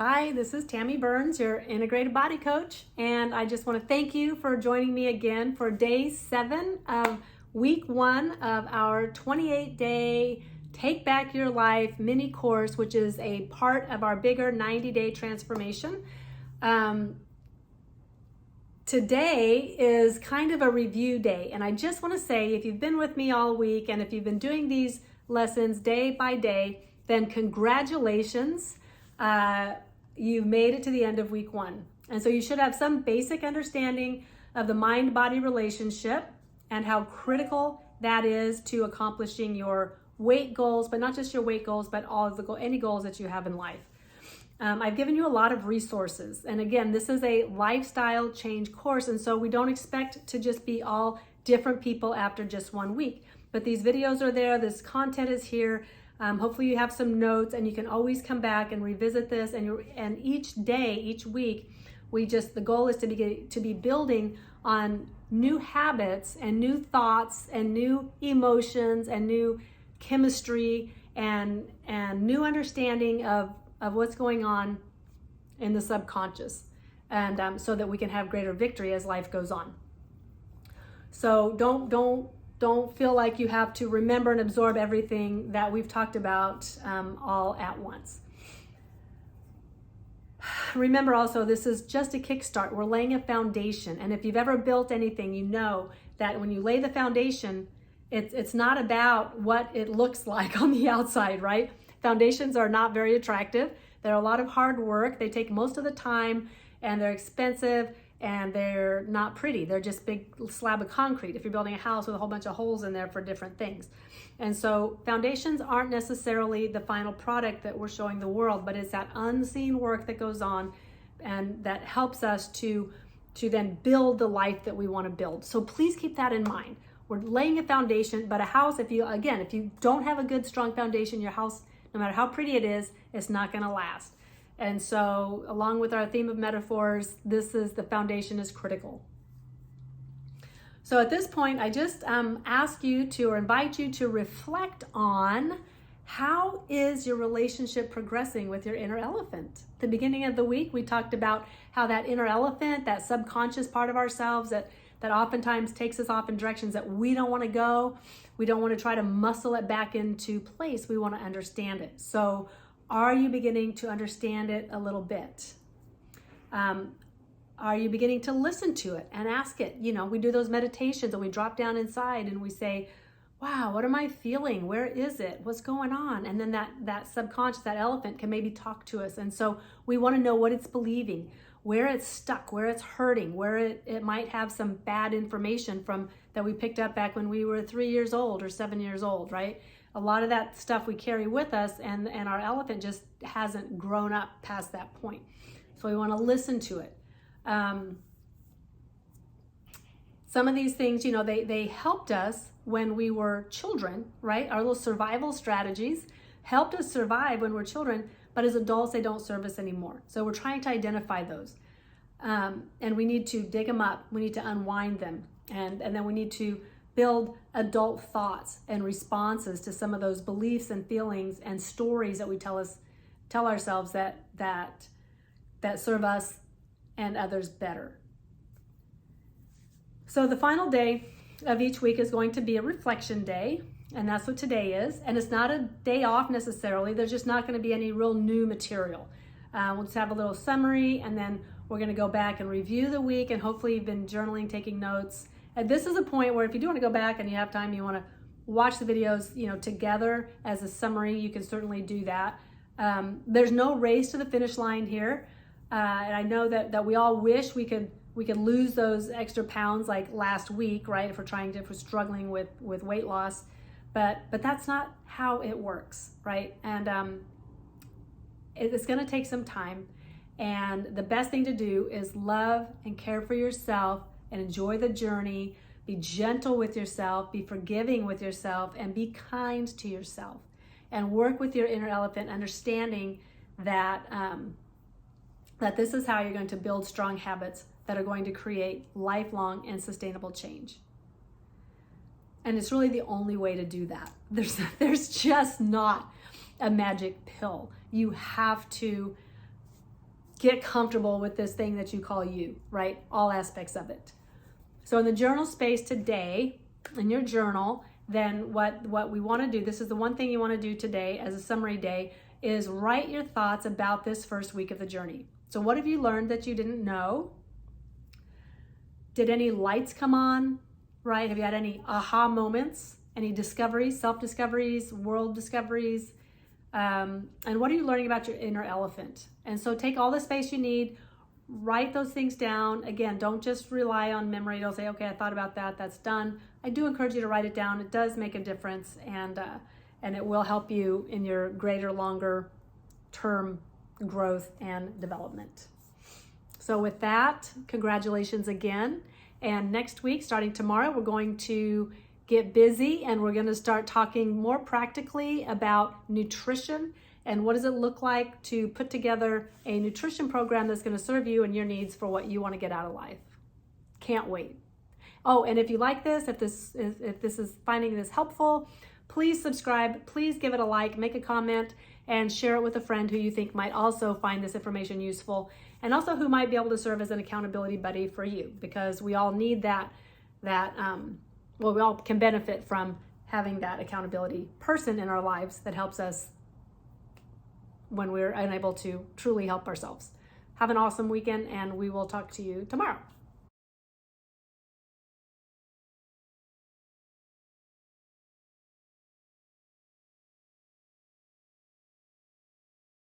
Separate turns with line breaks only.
Hi, this is Tammy Burns, your integrated body coach, and I just want to thank you for joining me again for day 7 of week 1 of our 28-day Take Back Your Life mini course, which is a part of our bigger 90-day transformation. Today is kind of a review day, and I just want to say, if you've been with me all week and if you've been doing these lessons day by day, then congratulations. You've made it to the end of week 1. And so you should have some basic understanding of the mind-body relationship and how critical that is to accomplishing your weight goals, but not just your weight goals, but all of any goals that you have in life. I've given you a lot of resources. And again, this is a lifestyle change course. And so we don't expect to just be all different people after just 1 week. But these videos are there. This content is here. Hopefully you have some notes, and you can always come back and revisit this. And each day, each week, the goal is to be building on new habits and new thoughts and new emotions and new chemistry and new understanding of what's going on in the subconscious, and so that we can have greater victory as life goes on. So don't feel like you have to remember and absorb everything that we've talked about all at once. Remember also, this is just a kickstart. We're laying a foundation. And if you've ever built anything, you know that when you lay the foundation, it's not about what it looks like on the outside, right? Foundations are not very attractive. They're a lot of hard work. They take most of the time, and they're expensive, and they're not pretty. They're just big slab of concrete if you're building a house with a whole bunch of holes in there for different things. And so foundations aren't necessarily the final product that we're showing the world, but it's that unseen work that goes on and that helps us to then build the life that we want to build. So please keep that in mind. We're laying a foundation, but a house, if you don't have a good, strong foundation, your house, no matter how pretty it is, it's not going to last. And so, along with our theme of metaphors, the foundation is critical. So at this point, I just ask you to, or invite you to reflect on how is your relationship progressing with your inner elephant. At the beginning of the week, we talked about how that inner elephant, that subconscious part of ourselves that oftentimes takes us off in directions that we don't want to go. We don't want to try to muscle it back into place. We want to understand it. So are you beginning to understand it a little bit? Are you beginning to listen to it and ask it? You know, we do those meditations and we drop down inside and we say, wow, what am I feeling? Where is it? What's going on? And then that subconscious, that elephant can maybe talk to us. And so we want to know what it's believing, where it's stuck, where it's hurting, where it might have some bad information from that we picked up back when we were 3 years old or 7 years old, right? A lot of that stuff we carry with us, and our elephant just hasn't grown up past that point. So we want to listen to it. Some of these things, you know, they helped us when we were children, right? Our little survival strategies helped us survive when we're children, but as adults, they don't serve us anymore. So we're trying to identify those. And we need to dig them up. We need to unwind them. And then we need to build adult thoughts and responses to some of those beliefs and feelings and stories that we tell ourselves that serve us and others better. So the final day of each week is going to be a reflection day, and that's what today is. And it's not a day off necessarily. There's just not going to be any real new material. We'll just have a little summary, and then we're going to go back and review the week, and hopefully you've been journaling, taking notes. And this is a point where if you do want to go back and you have time, you want to watch the videos, you know, together as a summary, you can certainly do that. There's no race to the finish line here. And I know that we all wish we could lose those extra pounds like last week, right? If we're struggling with weight loss, but that's not how it works, right? And it's going to take some time. And the best thing to do is love and care for yourself and enjoy the journey. Be gentle with yourself, be forgiving with yourself, and be kind to yourself. And work with your inner elephant, understanding that that this is how you're going to build strong habits that are going to create lifelong and sustainable change. And it's really the only way to do that. There's just not a magic pill. You have to get comfortable with this thing that you call you, right? All aspects of it. So in the journal space today, in your journal, then what we want to do, this is the one thing you want to do today as a summary day, is write your thoughts about this first week of the journey. So what have you learned that you didn't know? Did any lights come on, right? Have you had any aha moments, any discoveries, self-discoveries, world discoveries? And what are you learning about your inner elephant? And so take all the space you need, write those things down. Again, don't just rely on memory. Don't say, okay, I thought about that, that's done. I do encourage you to write it down. It does make a difference, and it will help you in your greater, longer term growth and development. So with that, congratulations again. And next week, starting tomorrow, we're going to get busy and we're going to start talking more practically about nutrition and what does it look like to put together a nutrition program that's going to serve you and your needs for what you want to get out of life. Can't wait. Oh, and if you like this, if this is finding this helpful, please subscribe, please give it a like, make a comment, and share it with a friend who you think might also find this information useful, and also who might be able to serve as an accountability buddy for you, because we all need that we all can benefit from having that accountability person in our lives that helps us when we're unable to truly help ourselves. Have an awesome weekend, and we will talk to you tomorrow.